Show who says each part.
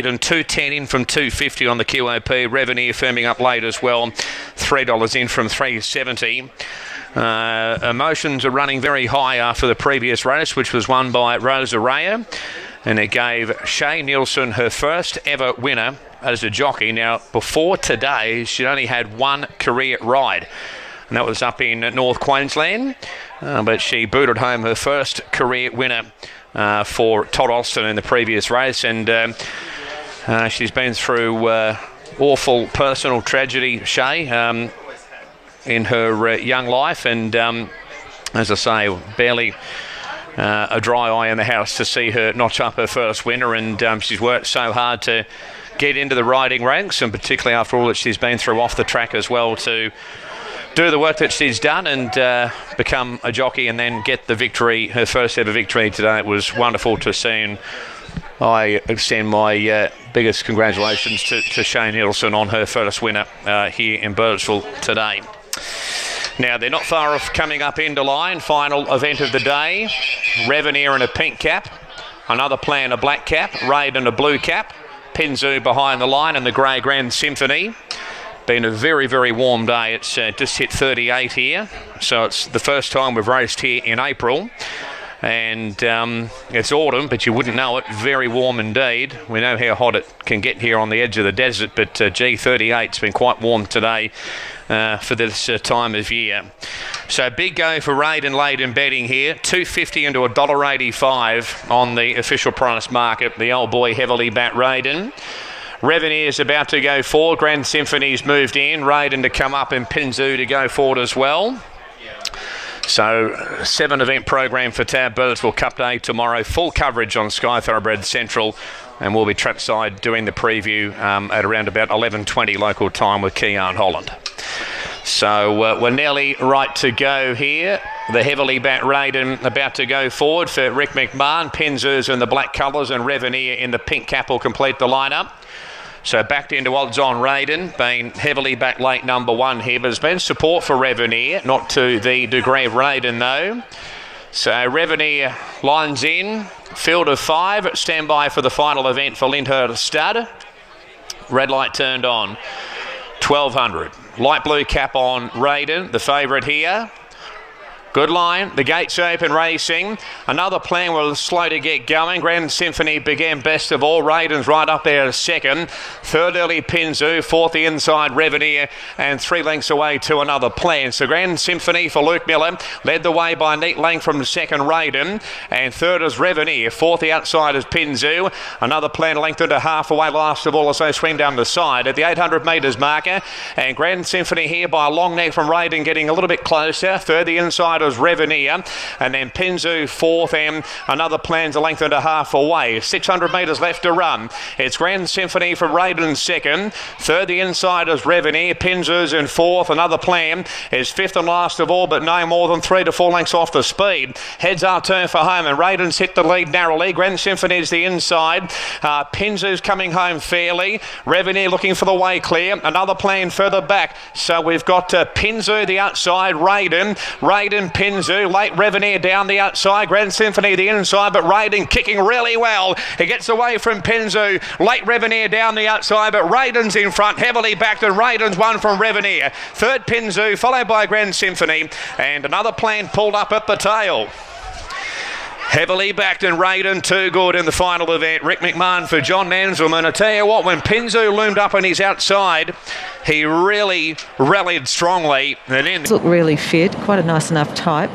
Speaker 1: And 210 in from 250 on the QOP. Revenue firming up late as well. $3 in from 370. Emotions are running very high after the previous race, which was won by Rosa Raya, and it gave Shay Nielsen her first ever winner as a jockey. Now, before today, she only had one career ride, and that was up in North Queensland, but she booted home her first career winner for Todd Austin in the previous race, and she's been through awful personal tragedy, Shay, in her young life, and as I say, barely a dry eye in the house to see her notch up her first winner, and she's worked so hard to get into the riding ranks, and particularly after all that she's been through off the track as well, to do the work that she's done and become a jockey and then get the victory, her first ever victory today. It was wonderful to see, and I extend my biggest congratulations to Shay Nielsen on her first winner here in Birdsville today. Now, they're not far off coming up into line. Final event of the day. Reveneer in a pink cap. Another Plan a black cap. Raid in a blue cap. Pinzu behind the line and the grey Grand Symphony. Been a very, very warm day. It's just hit 38 here. So it's the first time we've raced here in April. And it's autumn, but you wouldn't know it. Very warm indeed. We know how hot it can get here on the edge of the desert, but G38's been quite warm today for this time of year. So big go for Raid and Laden betting here. $2.50 into $1.85 on the official price market. The old boy heavily bat Raiden. Reveneer is about to go forward. Grand Symphony's moved in. Raiden to come up and Pinzu to go forward as well. So, 7-event program for Tab Birdsville Cup Day tomorrow. Full coverage on Sky Thoroughbred Central, and we'll be trackside doing the preview at around about 11:20 local time with Kean Holland. So, we're nearly right to go here. The heavily bat Raiden about to go forward for Rick McMahon. Pinzu's in the black colours and Reveneer in the pink cap will complete the lineup. So backed into odds on Raiden, being heavily back late number one here, but there's been support for Reveneer, not to the degree of Raiden though. So Reveneer lines in, field of 5, stand by for the final event for Lyndhurst Stud. Red light turned on, 1200. Light blue cap on Raiden, the favourite here. Good line, the gates open racing. Another Plan was slow to get going. Grand Symphony began best of all. Raiden's right up there second. Third early Pinzu, fourth the inside Reveneer, and 3 lengths away to another Plan. So Grand Symphony for Luke Miller led the way by a neat length from second Raiden, and third is Reveneer. Fourth the outside is Pinzu. Another Plan length into half away last of all as they swing down the side at the 800 metres marker, and Grand Symphony here by a long neck from Raiden getting a little bit closer. Third the inside is Reveneer, and then Pinzu fourth, and another Plan's a length and a half away. 600 metres left to run. It's Grand Symphony from Raiden second. Third the inside is Reveneer. Pinzu's in fourth. Another Plan is fifth and last of all, but no more than 3 to 4 lengths off the speed. Heads are turned for home, and Raiden's hit the lead narrowly. Grand Symphony's the inside. Pinzu's coming home fairly. Reveneer looking for the way clear. Another Plan further back. So we've got Pinzu the outside, Raiden, Pinzu, late Reveneer down the outside, Grand Symphony the inside, but Raiden kicking really well. He gets away from Pinzu, late Reveneer down the outside, but Raiden's in front, heavily backed, and Raiden's won from Reveneer. Third Pinzu, followed by Grand Symphony, and another Plan pulled up at the tail. Heavily backed and Raiden too good in the final event. Rick McMahon for John Manselman. I tell you what, when Pinzu loomed up on his outside, he really rallied strongly. And
Speaker 2: Look really fit, quite a nice enough type.